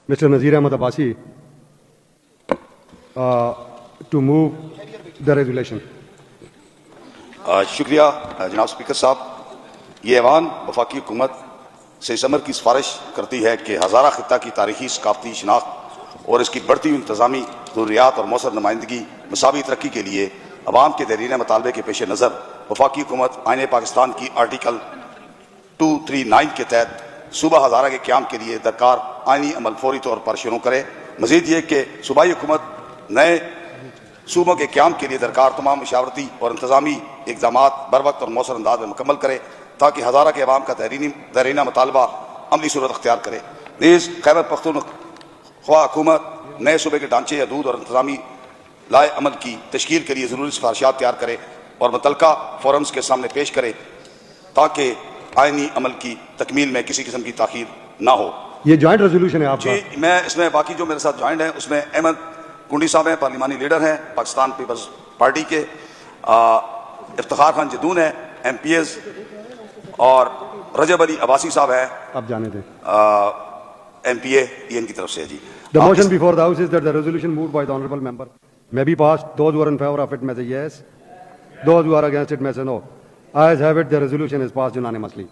Mr. Nazir Ahmad Abbasi to move the resolution. شکریہ جناب speaker صاحب. یہ ایوان وفاقی حکومت سے اس امر کی سفارش کرتی ہے کہ ہزارہ خطہ کی تاریخی ثقافتی شناخت اور اس کی بڑھتی ہوئی انتظامی ضروریات اور مؤثر نمائندگی مساوی ترقی کے لیے عوام کے دیرینہ مطالبے کے پیش نظر وفاقی حکومت آئین پاکستان کی آرٹیکل 239 کے تحت صوبہ ہزارہ کے قیام کے لیے درکار آئینی عمل فوری طور پر شروع کرے. مزید یہ کہ صوبائی حکومت نئے صوبوں کے قیام کے لیے درکار تمام مشاورتی اور انتظامی اقدامات بروقت اور مؤثر انداز میں مکمل کرے تاکہ ہزارہ کے عوام کا دیرینہ مطالبہ عملی صورت اختیار کرے. نیز خیبر پختونخوا حکومت نئے صوبے کے ڈھانچے حدود اور انتظامی لائے عمل کی تشکیل کے لیے ضروری سفارشات تیار کرے اور متعلقہ فورمز کے سامنے پیش کرے تاکہ آئینی عمل کی تکمیل میں کسی قسم کی تاخیر نہ ہو. یہ جوائنٹ ریزولوشن ہے آپ کا؟ جی میں اس میں باقی جو میرے ساتھ جوائنٹ ہیں اس میں احمد کنڈی صاحب ہیں، پارلیمانی لیڈر ہیں پاکستان پیپلز پارٹی کے، افتخار خان جدون ہیں ایم پی ایز، اور رجب علی عباسی صاحب ہیں، آپ جانے دیں، ایم پی اے یہ ان کی طرف سے. جی The motion before the House is that the resolution moved by the honourable member may be passed. Those who are in favour of it may say yes. Those who are against it may say no. Ayes have it, the resolution is passed unanimously.